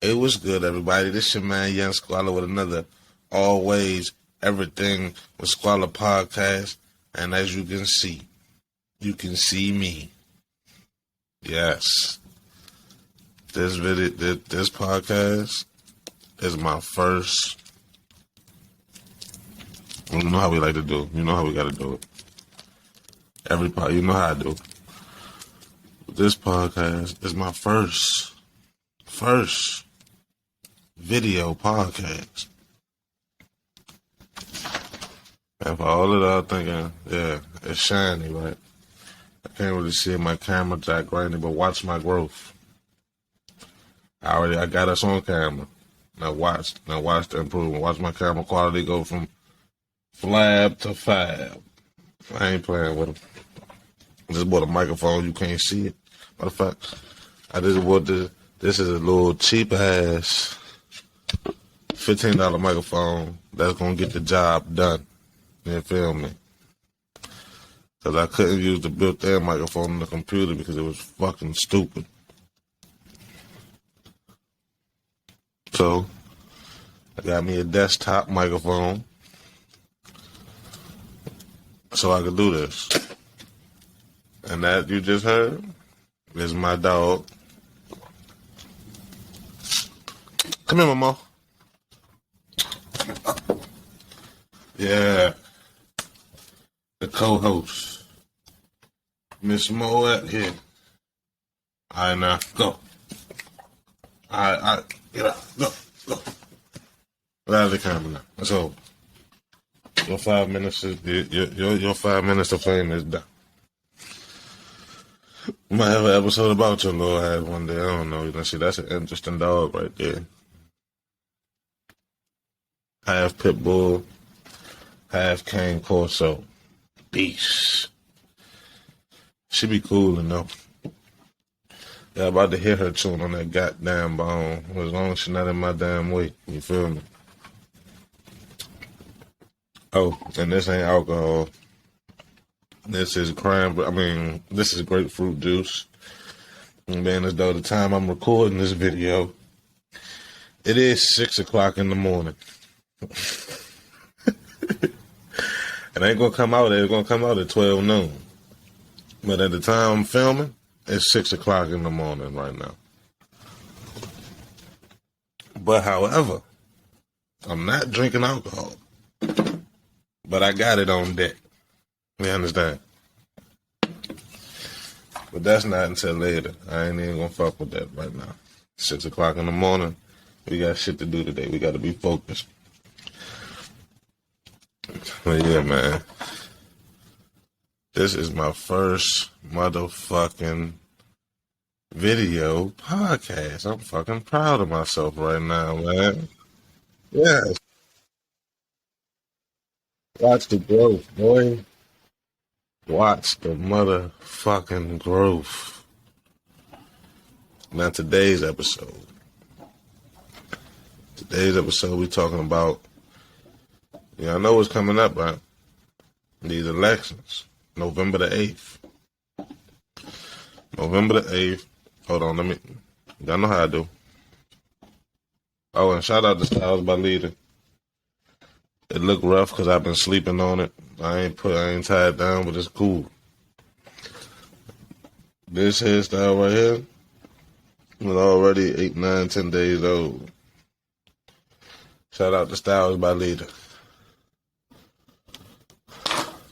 It was good, everybody. This your man, Young Squalla, with another Always Everything with Squalla podcast. And as you can see me. Yes. This podcast is my first. You know how we like to do. You know how we got to do it. You know how I do. This podcast is my first video podcast. And for all of y'all thinking, yeah, it's shiny, right? I can't really see my camera jack right now, but watch my growth. I got us on camera. Now watch the improvement. Watch my camera quality go from flab to fab. I ain't playing with them. I just bought a microphone. You can't see it. Matter of fact, I just bought this. This is a little cheap ass $15 microphone that's gonna get the job done. You feel me? Because I couldn't use the built-in microphone on the computer because it was fucking stupid. So I got me a desktop microphone so I could do this. And that you just heard is my dog. Come here, Mama. Yeah. The co-host. Miss Moet here. All right, now, go. All right, get out. Go. Get out of the camera now. That's over. Your 5 minutes your 5 minutes of fame is done. We might have an episode about your little ass one day. I don't know. You know, see, that's an interesting dog right there. Half pit bull, half cane corso. Beast. She be cool enough. Yeah, about to hit her tune on that goddamn bone. As long as she's not in my damn way. You feel me? Oh, and this ain't alcohol. This is this is grapefruit juice. And man, as though the time I'm recording this video, it is 6 o'clock in the morning. It ain't gonna come out. It's gonna come out at 12 noon. But at the time I'm filming, it's 6 o'clock in the morning right now. But however, I'm not drinking alcohol. But I got it on deck. You understand? But that's not until later. I ain't even gonna fuck with that right now. 6 o'clock in the morning. We got shit to do today. We gotta be focused. But yeah, man. This is my first motherfucking video podcast. I'm fucking proud of myself right now, man. Yes. Watch the growth, boy. Watch the motherfucking growth. Now today's episode we talking about, I know what's coming up, right? These elections. November the 8th. November the 8th. Hold on, y'all know how I do. Oh, and shout out to Styles by Leader. It looked rough because I've been sleeping on it. I ain't tied down, but it's cool. This hairstyle right here was already 8, 9, 10 days old. Shout out to Styles by Leader.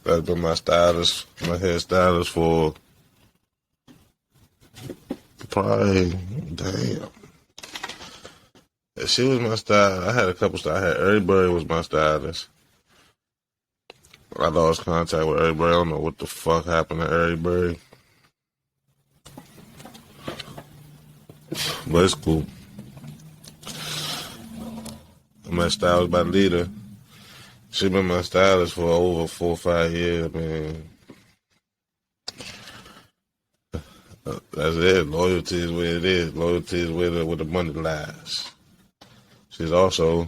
That's been my hairstylist for probably, damn. She was my stylist. I had a couple stylists. Everybody was my stylist. I lost contact with everybody. I don't know what the fuck happened to everybody. But it's cool. I'm my stylist by Leader. She been my stylist for over 4 or 5 years, man. That's it. Loyalty is where it is. Loyalty is where the money lies. She's also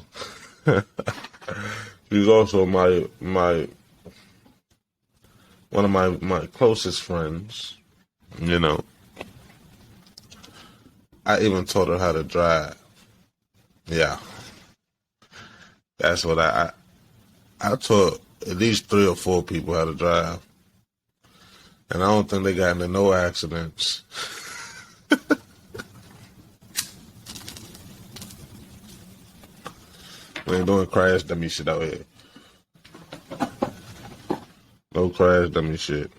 my one of my closest friends. You know, I even taught her how to drive. Yeah, that's what I taught at least 3 or 4 people how to drive, and I don't think they got into no accidents. We ain't doing crash dummy shit out here. No crash dummy shit.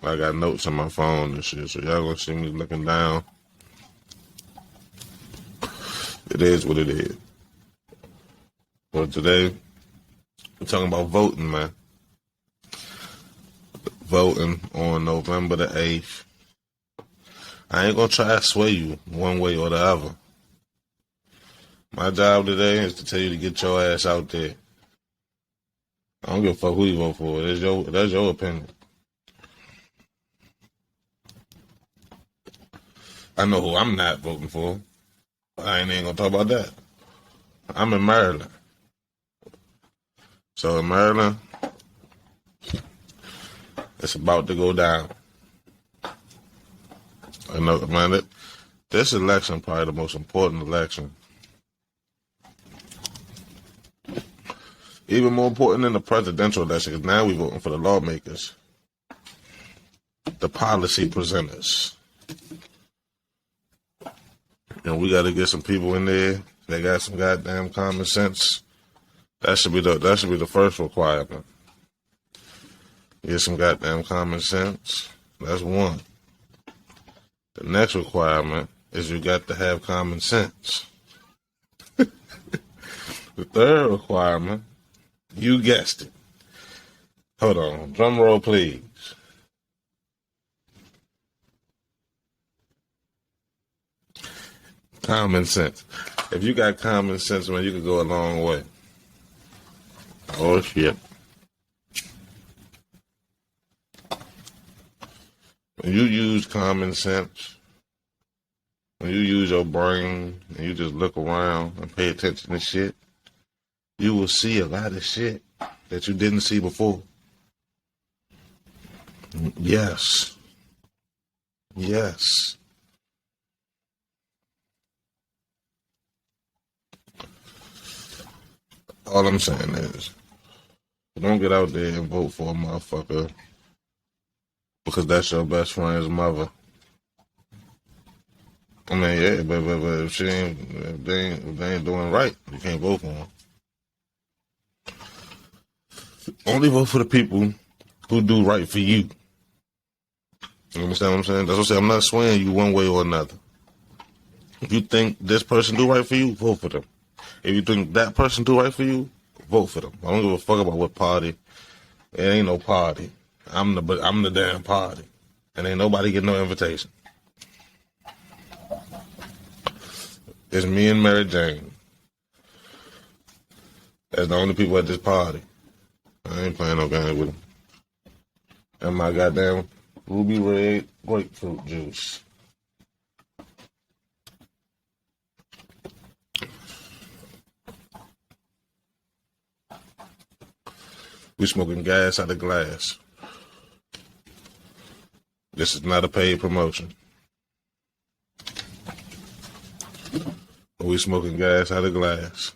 I got notes on my phone and shit, so y'all gonna see me looking down. It is what it is. But today, we're talking about voting, man. Voting on November the 8th. I ain't gonna try to sway you one way or the other. My job today is to tell you to get your ass out there. I don't give a fuck who you vote for. That's your opinion. I know who I'm not voting for. I ain't even gonna talk about that. I'm in Maryland. So in Maryland, it's about to go down. I know, man, this election probably the most important election. Even more important than the presidential election, because now we're voting for the lawmakers, the policy presenters. And we got to get some people in there that got some goddamn common sense. That should be the first requirement. Get some goddamn common sense. That's one. The next requirement is you got to have common sense. The third requirement, you guessed it. Hold on. Drum roll, please. Common sense. If you got common sense, man, you could go a long way. Oh, shit. When you use common sense, when you use your brain and you just look around and pay attention to shit, you will see a lot of shit that you didn't see before. Yes. Yes. All I'm saying is, don't get out there and vote for a motherfucker because that's your best friend's mother. I mean, yeah, but if they ain't doing right, you can't vote for them. Only vote for the people who do right for you. You understand what I'm saying? That's what I'm saying. I'm not swaying you one way or another. If you think this person do right for you, vote for them. If you think that person do right for you, vote for them. I don't give a fuck about what party. It ain't no party. I'm the damn party. And ain't nobody getting no invitation. It's me and Mary Jane. That's the only people at this party. I ain't playing no game with them. And my goddamn ruby red grapefruit juice. We smoking gas out of glass. This is not a paid promotion. We smoking gas out of glass.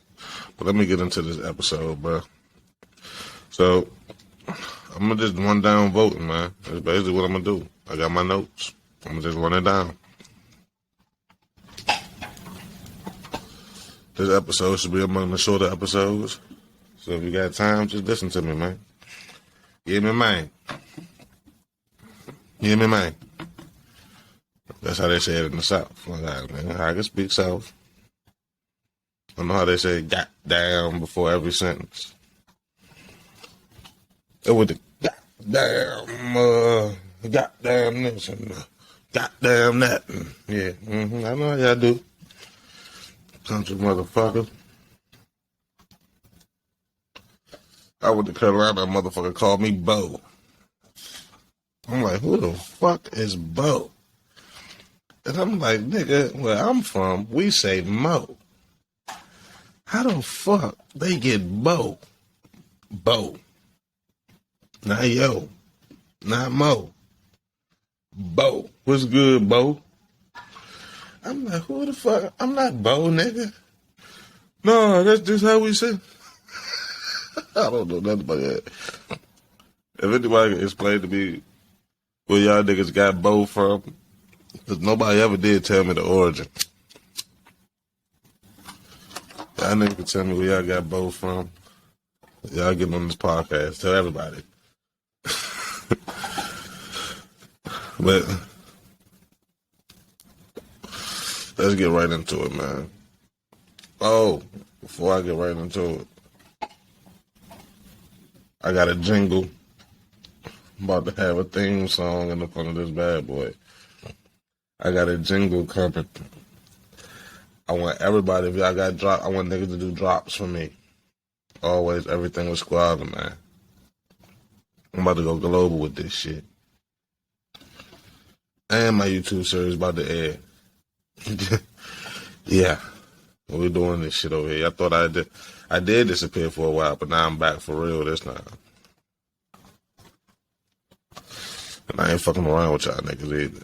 But let me get into this episode, bro. So, I'm going to just run down voting, man. That's basically what I'm going to do. I got my notes. I'm going to just run it down. This episode should be among the shorter episodes. So if you got time, just listen to me, man. Hear me, man. Hear me, man. That's how they say it in the South. I can speak South. I know how they say goddamn before every sentence. It was the goddamn this and goddamn that. And, yeah, I know how y'all do. Country motherfucker. I went to Carolina, a motherfucker called me Bo. I'm like, who the fuck is Bo? And I'm like, nigga, where I'm from, we say Mo. How the fuck they get Bo? Bo. Not yo. Not Mo. Bo. What's good, Bo? I'm like, who the fuck? I'm not Bo, nigga. No, that's just how we say. I don't know nothing about that. If anybody can explain to me where y'all niggas got bow from, because nobody ever did tell me the origin. Y'all niggas can tell me where y'all got bow from. Y'all get on this podcast. Tell everybody. But let's get right into it, man. Oh, before I get right into it, I got a jingle. I'm about to have a theme song in the front of this bad boy. I got a jingle coming. I want everybody, if y'all got drop, I want niggas to do drops for me. Always, everything with Squalla, man. I'm about to go global with this shit. And my YouTube series about to air. Yeah. We're doing this shit over here. I thought I did disappear for a while, but now I'm back for real this time. And I ain't fucking around with y'all niggas either.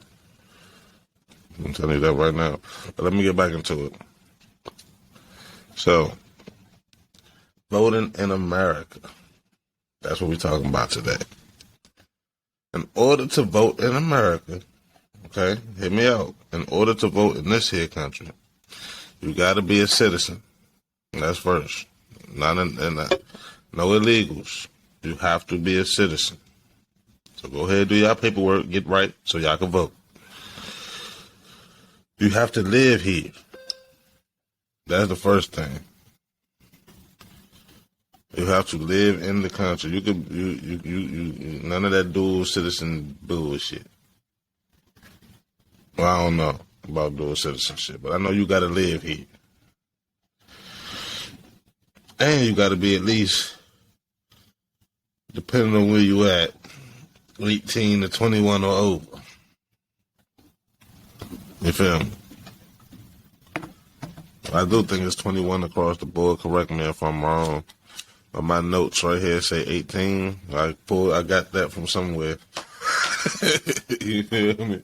I'm telling you that right now. But let me get back into it. So, voting in America. That's what we're talking about today. In order to vote in America, okay, hear me out. In order to vote in this here country, you got to be a citizen. That's first. No illegals. You have to be a citizen. So go ahead, do your paperwork, get right, so y'all can vote. You have to live here. That's the first thing. You have to live in the country. You could you none of that dual citizen bullshit. Well, I don't know about dual citizenship, but I know you got to live here. And you got to be at least, depending on where you at, 18 to 21 or over. You feel me? I do think it's 21 across the board. Correct me if I'm wrong. But my notes right here say 18. I got that from somewhere. You feel me?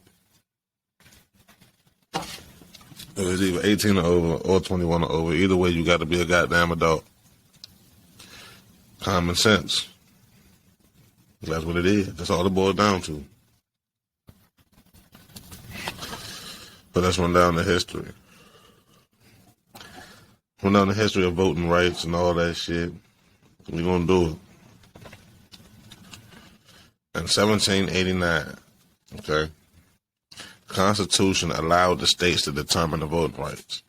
It was either 18 or over or 21 or over. Either way, you got to be a goddamn adult. Common sense. That's what it is. That's all it boils down to. But let's run down the history. Run down the history of voting rights and all that shit. We're going to do it. In 1789, okay, the Constitution allowed the states to determine the voting rights.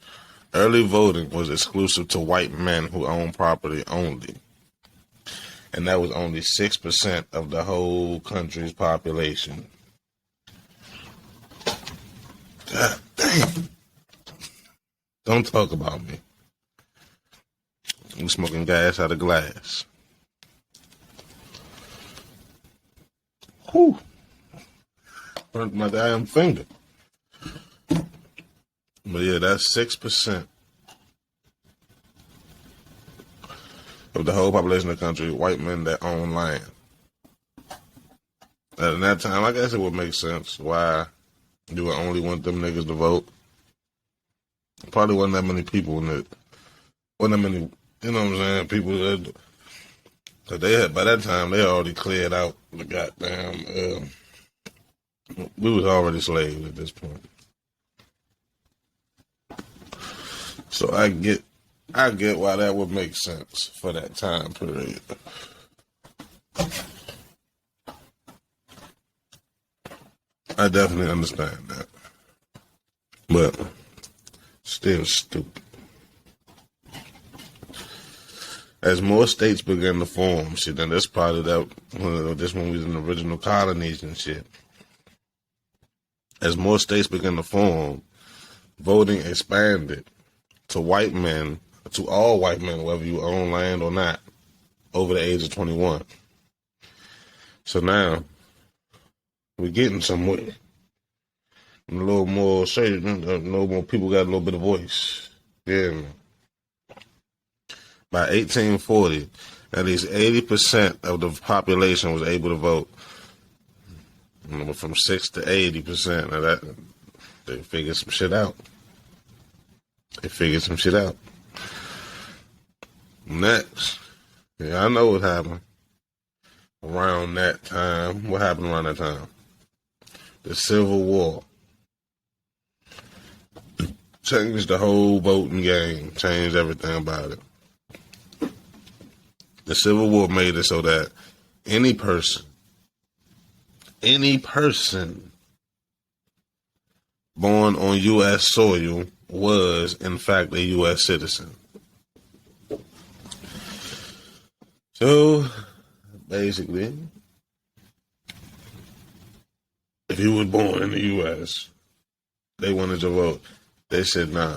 Early voting was exclusive to white men who owned property only. And that was only 6% of the whole country's population. God damn. Don't talk about me. I'm smoking gas out of glass. Whew. Burnt my damn finger. But yeah, that's 6% of the whole population of the country, white men that own land. And in that time, I guess it would make sense why you would only want them niggas to vote. Probably wasn't that many people in it. Wasn't that many, you know what I'm saying, people that, cause they had, by that time, they already cleared out the goddamn, we was already slaves at this point. So I get why that would make sense for that time period. I definitely understand that. But still stupid. As more states began to form, shit, and that's probably this when we was in the original colonies and shit. As more states began to form, voting expanded to white men, to all white men, whether you own land or not, over the age of 21. So now, we're getting somewhere. A little more shade, a little more people got a little bit of voice. Yeah, man. By 1840, at least 80% of the population was able to vote. From 6 to 80%. Now that, they figured some shit out. Next. Yeah, I know what happened around that time. What happened around that time? The Civil War. Changed the whole voting game. Changed everything about it. The Civil War made it so that any person born on U.S. soil was, in fact, a U.S. citizen. So, basically, if you was born in the U.S., they wanted to vote. They said, nah,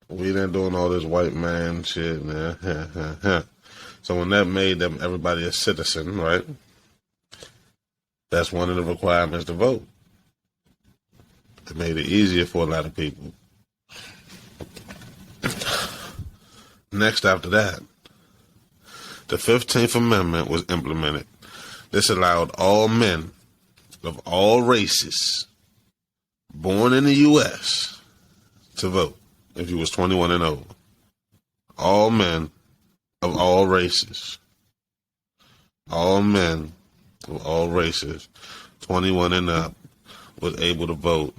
we ain't doing all this white man shit. Nah. So when that made them everybody a citizen, right? That's one of the requirements to vote. It made it easier for a lot of people. Next after that, the 15th Amendment was implemented. This allowed all men of all races born in the U.S. to vote if you was 21 and over. All men of all races. All men of all races, 21 and up, was able to vote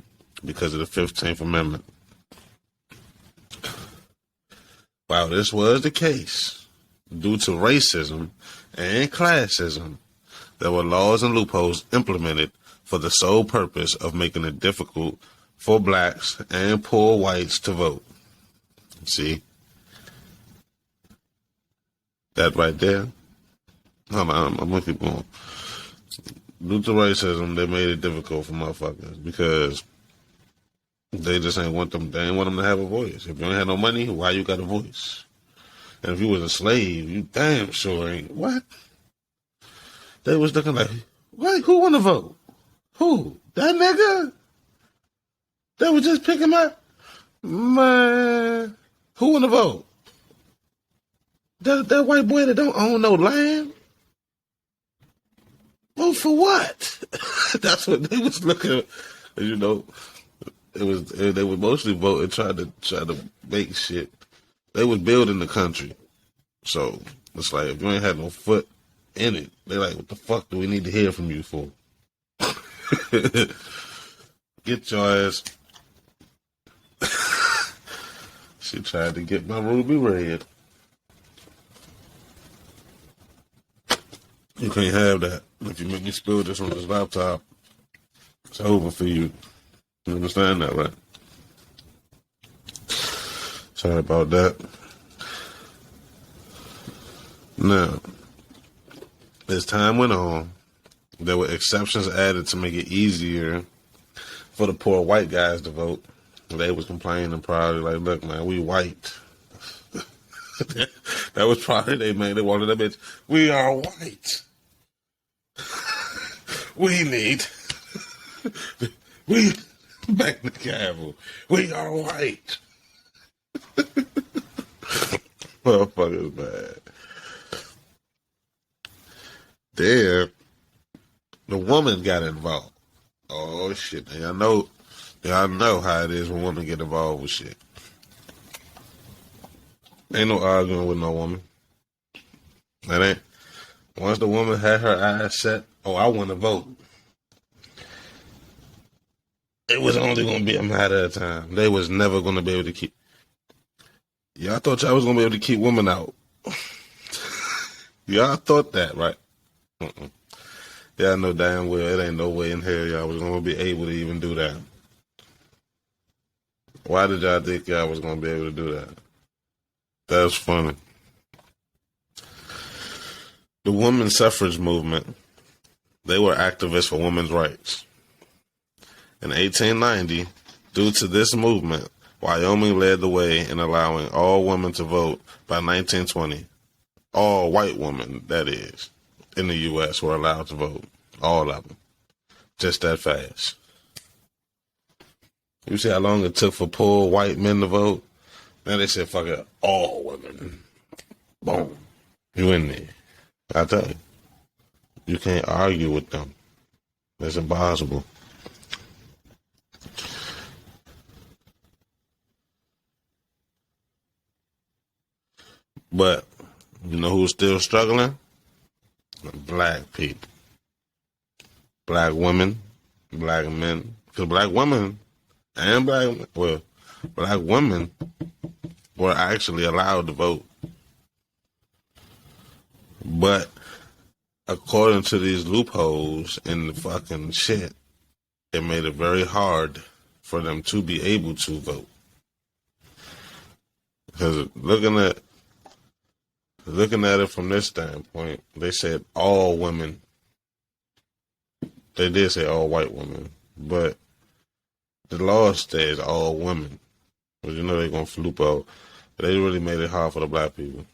because of the 15th Amendment. While this was the case, due to racism and classism, there were laws and loopholes implemented for the sole purpose of making it difficult for blacks and poor whites to vote. See? That right there. I'm going to keep going. Due to racism, they made it difficult for motherfuckers because they just ain't want them. They ain't want them to have a voice. If you ain't had no money, why you got a voice? And if you was a slave, you damn sure ain't. What? They was looking like, what? Who want to vote? Who? That nigga? They was just picking up. Man, who want to vote? That white boy that don't own no land? Vote for what? That's what they was looking at. You know, they would mostly vote and try to make shit. They was building the country. So it's like if you ain't had no foot in it, they like, what the fuck do we need to hear from you for? Get your ass. She tried to get my ruby red. You can't have that. If you make me spill this on this laptop, it's over for you. You understand that, right? Sorry about that. Now, as time went on, there were exceptions added to make it easier for the poor white guys to vote. They was complaining probably like, look, man, we white. That was probably they wanted that bitch. We are white. We need. We back the gavel. We are white. Motherfuckers bad. There, the woman got involved. Oh shit! Y'all know how it is when women get involved with shit. Ain't no arguing with no woman. That ain't. Once the woman had her eyes set, oh, I want to vote. It was only going to be a matter of time. They was never going to be able to keep. Y'all thought y'all was going to be able to keep women out. Y'all thought that, right? Y'all know damn well it ain't no way in hell y'all was going to be able to even do that. Why did y'all think y'all was going to be able to do that? That's funny. The women's suffrage movement, they were activists for women's rights. In 1890, due to this movement, Wyoming led the way in allowing all women to vote by 1920. All white women, that is, in the U.S. were allowed to vote. All of them. Just that fast. You see how long it took for poor white men to vote? Now they said, fuck it, all women. Boom. You in there. I tell you. You can't argue with them. It's impossible. But You know who's still struggling? Black people. Black women, black men. Because black women and black women were actually allowed to vote. But according to these loopholes in the fucking shit, it made it very hard for them to be able to vote. Because looking at it from this standpoint, they said all women. They did say all white women, but the law says all women. But you know they're gonna floop out. But they really made it hard for the black people.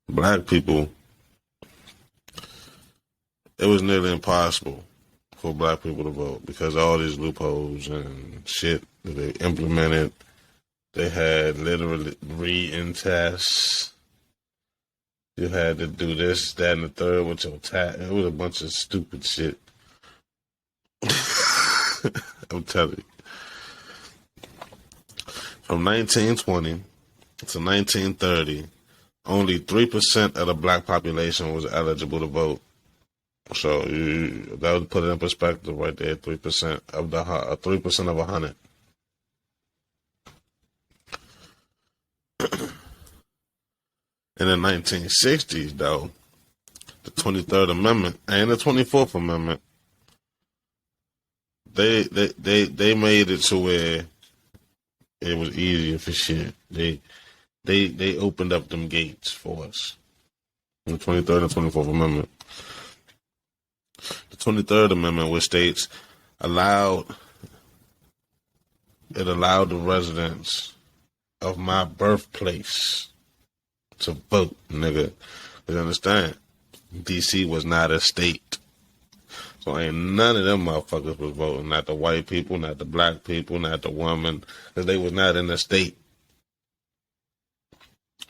Black people, it was nearly impossible for black people to vote because all these loopholes and shit that they implemented. They had literally reading tests. You had to do this, that, and the third with your tag. It was a bunch of stupid shit. I'm telling you. From 1920 to 1930, only 3% of the black population was eligible to vote. So that would put it in perspective right there. 3% of 3% of 100. In the 1960s, though, the 23rd Amendment and the 24th Amendment, they made it to where it was easier for shit. They opened up them gates for us. The 23rd and 24th Amendment. The 23rd Amendment, which states allowed the residents of my birthplace to vote, nigga. You understand? DC was not a state. So ain't none of them motherfuckers was voting. Not the white people, not the black people, not the woman. Because they was not in the state.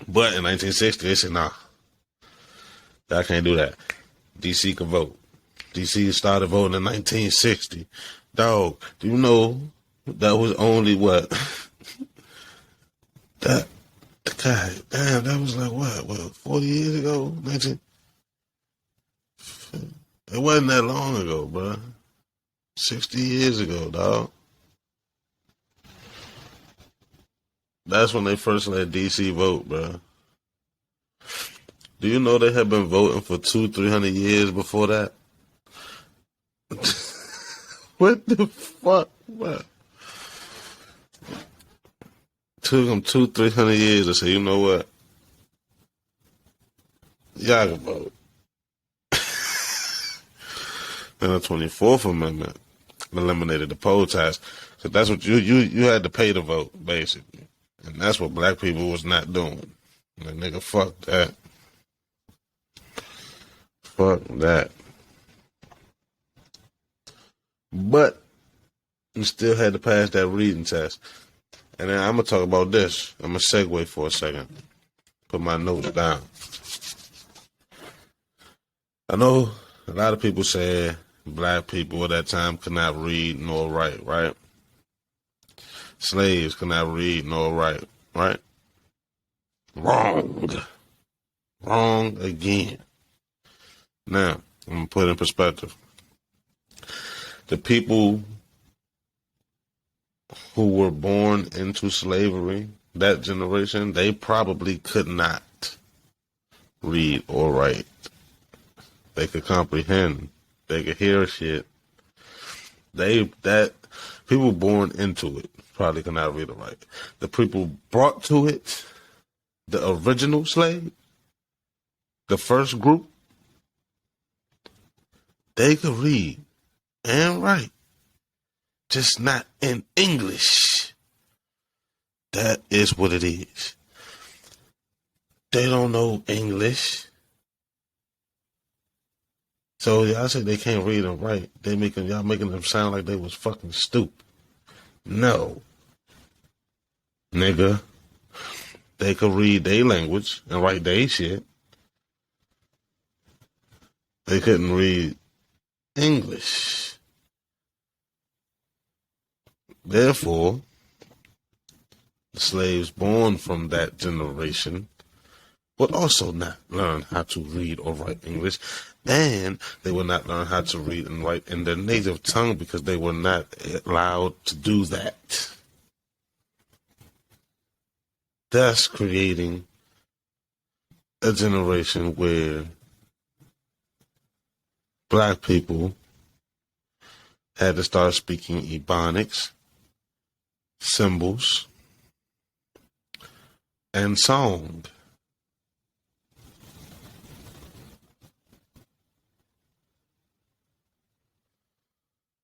But in 1960, they said, nah. I can't do that. DC could vote. DC started voting in 1960. Dog, do you know that was only what? God, damn, that was like what, 40 years ago? 19? It wasn't that long ago, bro. 60 years ago, dog. That's when they first let DC vote, bro. Do you know they had been voting for 200-300 years before that? What the fuck, bro? Took them 200-300 years to say, you know what? Y'all can vote. Then the 24th Amendment eliminated the poll tax. So that's what you had to pay to vote, basically. And that's what black people was not doing. Like, nigga, fuck that. Fuck that. But you still had to pass that reading test. And then I'm going to talk about this. I'm going to segue for a second. Put my notes down. I know a lot of people say black people at that time could not read nor write, right? Slaves could not read nor write, right? Wrong. Wrong again. Now, I'm going to put it in perspective. The people who were born into slavery, that generation, they probably could not read or write. They could comprehend. They could hear shit. People born into it probably could not read or write. The people brought to it, the original slave, the first group, they could read and write, just not in English. That is what it is. They don't know English. So y'all say they can't read and write. Y'all making them sound like they was fucking stupid. No. Nigga. They could read their language and write their shit. They couldn't read English. Therefore, The slaves born from that generation would also not learn how to read or write English, and they would not learn how to read and write in their native tongue because they were not allowed to do that. Thus creating a generation where black people had to start speaking Ebonics, symbols, and song.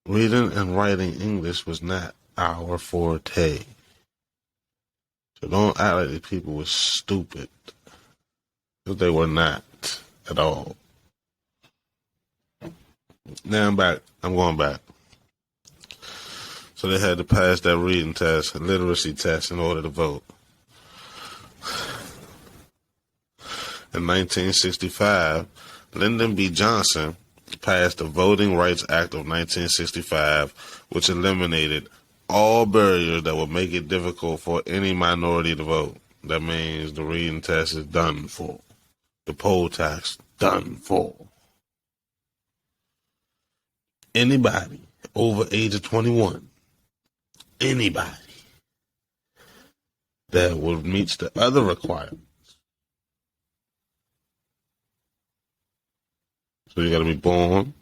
Reading and writing English was not our forte. So don't act like these people were stupid. Because they were not at all. Now I'm going back. So they had to pass that reading test, literacy test in order to vote. In 1965, Lyndon B. Johnson passed the Voting Rights Act of 1965, which eliminated all barriers that would make it difficult for any minority to vote. That means the reading test is done for. The poll tax, done for. Anybody over age of 21, anybody that would meet the other requirements. So you got to be born,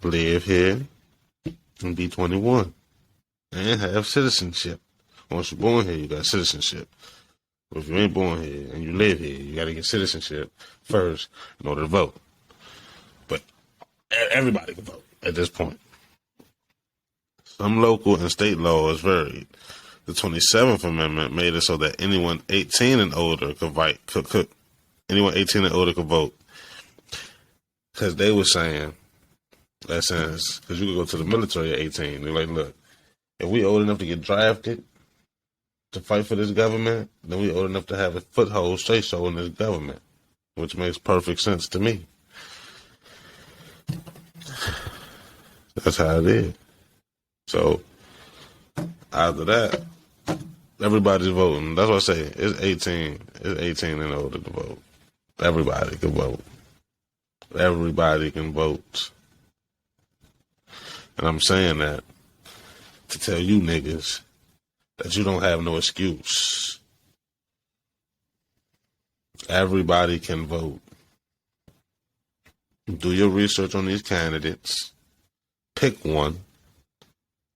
live here, and be 21, and have citizenship. Once you're born here, you got citizenship. But if you ain't born here and you live here, you got to get citizenship first in order to vote. But everybody can vote at this point. Some local and state laws varied. The 27th Amendment made it so that anyone 18 and older could anyone 18 and older could vote. Because they were saying, that sense, because you could go to the military at 18. They're like, look, if we old enough to get drafted to fight for this government, then we old enough to have a foothold, say-so in this government, which makes perfect sense to me. That's how it is. So, after that, everybody's voting. That's what I say. It's 18. It's 18 and older to vote. Everybody can vote. Everybody can vote. And I'm saying that to tell you niggas that you don't have no excuse. Everybody can vote. Do your research on these candidates. Pick one.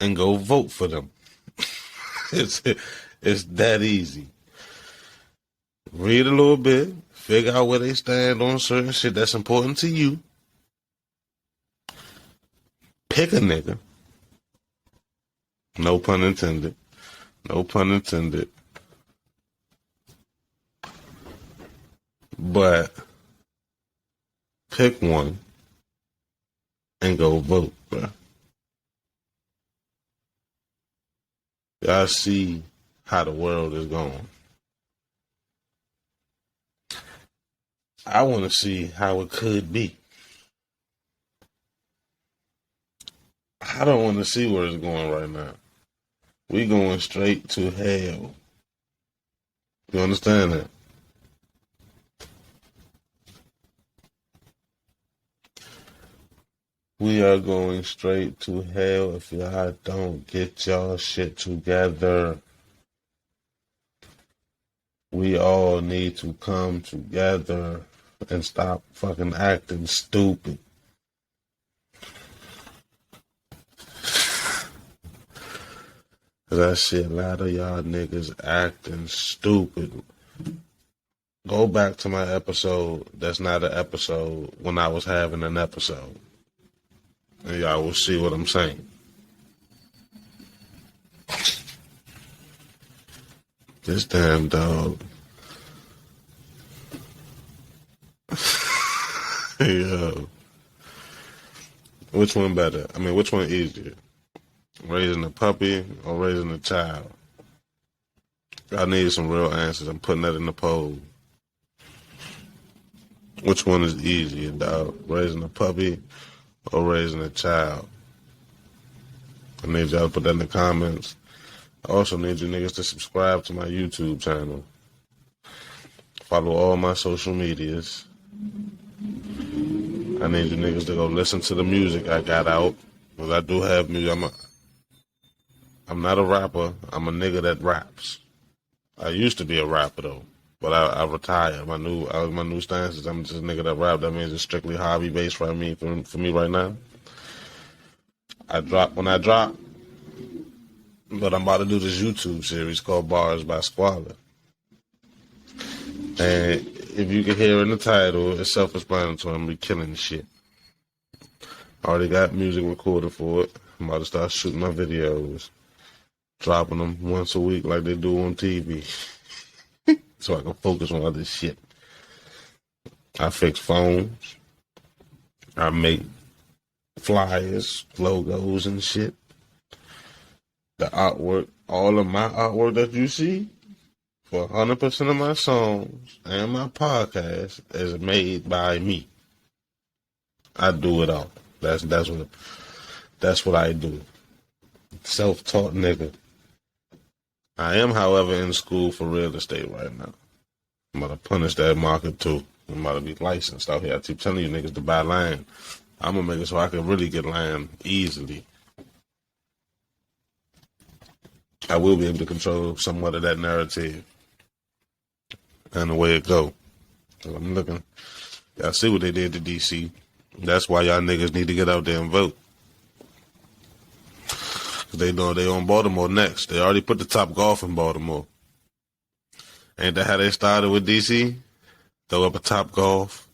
And go vote for them. It's that easy. Read a little bit. Figure out where they stand on certain shit that's important to you. Pick a nigga. No pun intended. No pun intended. But pick one and go vote, bro. Y'all see how the world is going. I want to see how it could be. I don't want to see where it's going right now. We going straight to hell. You understand that? We are going straight to hell if y'all don't get y'all shit together. We all need to come together and stop fucking acting stupid. Cause I see a lot of y'all niggas acting stupid. Go back to my episode. That's not an episode when I was having an episode. And y'all will see what I'm saying. This damn dog. Yo. Which one better? I mean, which one easier? Raising a puppy or raising a child? I need some real answers. I'm putting that in the poll. Which one is easier, dog? Raising a puppy or raising a child? I need y'all to put that in the comments. I also need you niggas to subscribe to my YouTube channel. Follow all my social medias. I need you niggas to go listen to the music I got out. Because I do have music. I'm not a rapper. I'm a nigga that raps. I used to be a rapper though. But I retired. My new stance is I'm just a nigga that rap. That means it's strictly hobby based for me right now. I drop when I drop. But I'm about to do this YouTube series called Bars by Squalla. And if you can hear in the title, it's self-explanatory. I'm gonna be killing the shit. I already got music recorded for it. I'm about to start shooting my videos, dropping them once a week like they do on TV, so I can focus on other shit. I fix phones. I make flyers, logos, and shit. The artwork, all of my artwork that you see, for 100% of my songs and my podcast is made by me. I do it all. That's what I do. Self-taught nigga. I am, however, in school for real estate right now. I'm about to punish that market too. I'm about to be licensed out here. I keep telling you niggas to buy land. I'm gonna make it so I can really get land easily. I will be able to control somewhat of that narrative and the way it go. I'm looking. Y'all see what they did to DC. That's why y'all niggas need to get out there and vote. Cause they know they on Baltimore next. They already put the Top Golf in Baltimore. Ain't that how they started with DC? Throw up a Top Golf.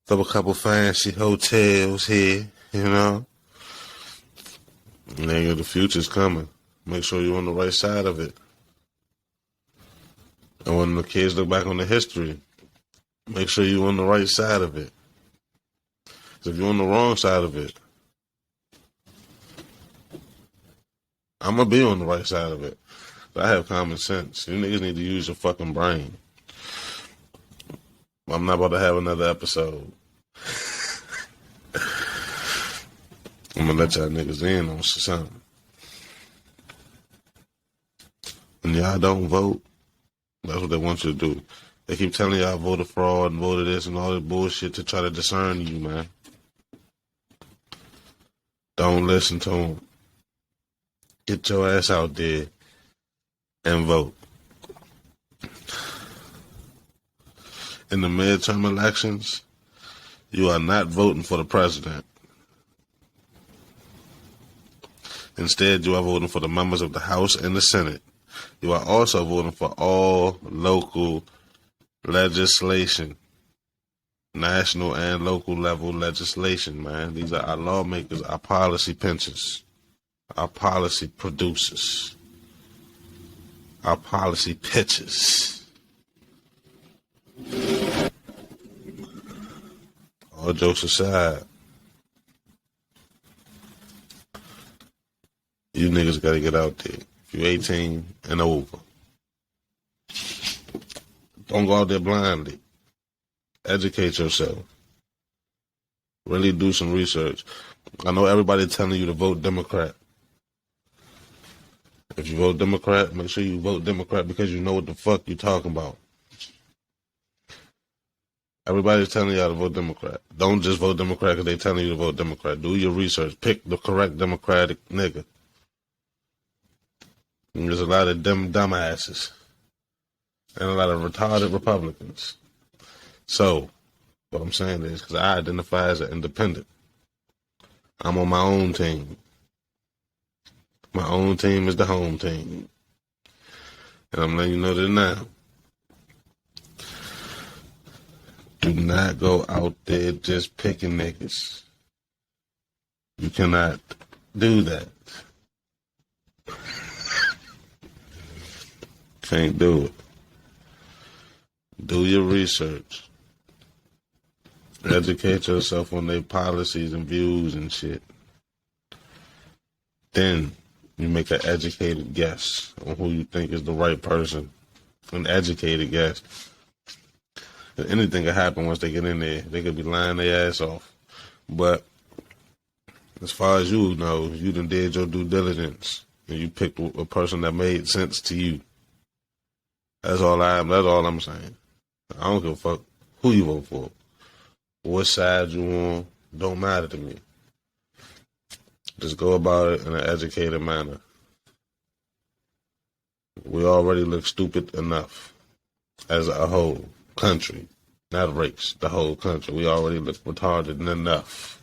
Throw a couple fancy hotels here, you know. Nigga, the future's coming. Make sure you're on the right side of it. And when the kids look back on the history, make sure you're on the right side of it. Because if you're on the wrong side of it, I'm going to be on the right side of it. But I have common sense. You niggas need to use your fucking brain. I'm not about to have another episode. I'm going to let y'all niggas in on something. When y'all don't vote, that's what they want you to do. They keep telling y'all voter fraud and voted this and all this bullshit to try to discern you, man. Don't listen to them. Get your ass out there and vote. In the midterm elections, you are not voting for the president. Instead, you are voting for the members of the House and the Senate. You are also voting for all local legislation, national and local level legislation, man. These are our lawmakers, our policy pinchers, our policy producers, our policy pitchers. All jokes aside, you niggas gotta get out there. If you're 18 and over, don't go out there blindly. Educate yourself. Really do some research. I know everybody's telling you to vote Democrat. If you vote Democrat, make sure you vote Democrat because you know what the fuck you're talking about. Everybody's telling y'all to vote Democrat. Don't just vote Democrat because they're telling you to vote Democrat. Do your research. Pick the correct Democratic nigga. And there's a lot of dumbasses and a lot of retarded Republicans. So, what I'm saying is, because I identify as an independent, I'm on my own team. My own team is the home team. And I'm letting you know that now. Do not go out there just picking niggas. You cannot do that. Can't do it. Do your research. Educate yourself on their policies and views and shit. Then you make an educated guess on who you think is the right person. An educated guess. Anything could happen once they get in there. They could be lying their ass off. But as far as you know, you done did your due diligence. and you picked a person that made sense to you. That's all I'm saying. I don't give a fuck who you vote for, what side you on. Don't matter to me. Just go about it in an educated manner. We already look stupid enough as a whole country, not race, the whole country. We already look retarded enough.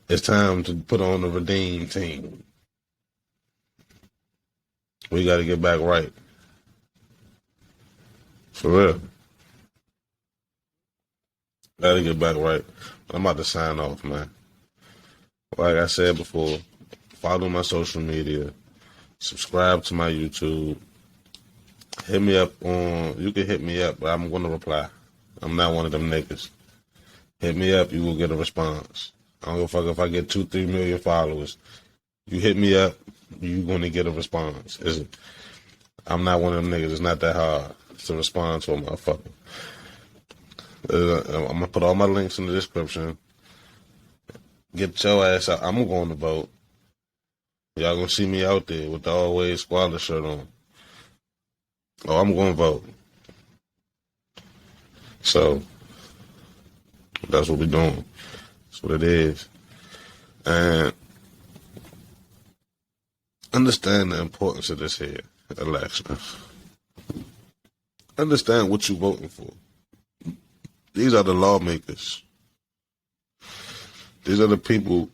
It's time to put on the redeem team. We got to get back right. For real. Got to get back right. I'm about to sign off, man. Like I said before, follow my social media. Subscribe to my YouTube. Hit me up you can hit me up, but I'm going to reply. I'm not one of them niggas. Hit me up, you will get a response. I don't give a fuck if I get 2-3 million followers. You hit me up, you going to get a response. I'm not one of them niggas. It's not that hard to respond to a motherfucker. I'm going to put all my links in the description. Get your ass out. I'm going to vote. Y'all going to see me out there with the Always Squalla shirt on. Oh, I'm going to vote. So, that's what we're doing. That's what it is. And understand the importance of this here election. Understand what you're voting for. These are the lawmakers. These are the people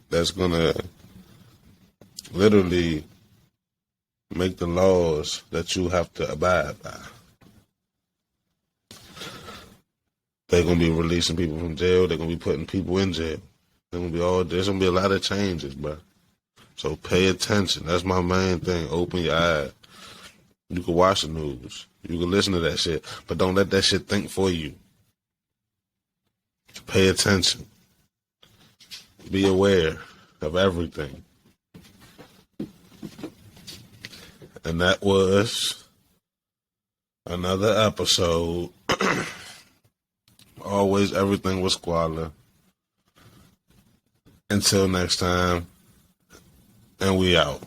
that's going to literally make the laws that you have to abide by. They're going to be releasing people from jail. They're going to be putting people in jail. There's going to be a lot of changes, bro. So pay attention. That's my main thing. Open your eyes. You can watch the news. You can listen to that shit. But don't let that shit think for you. Pay attention. Be aware of everything. And that was another episode. Always everything was Squalla. Until next time. And we out.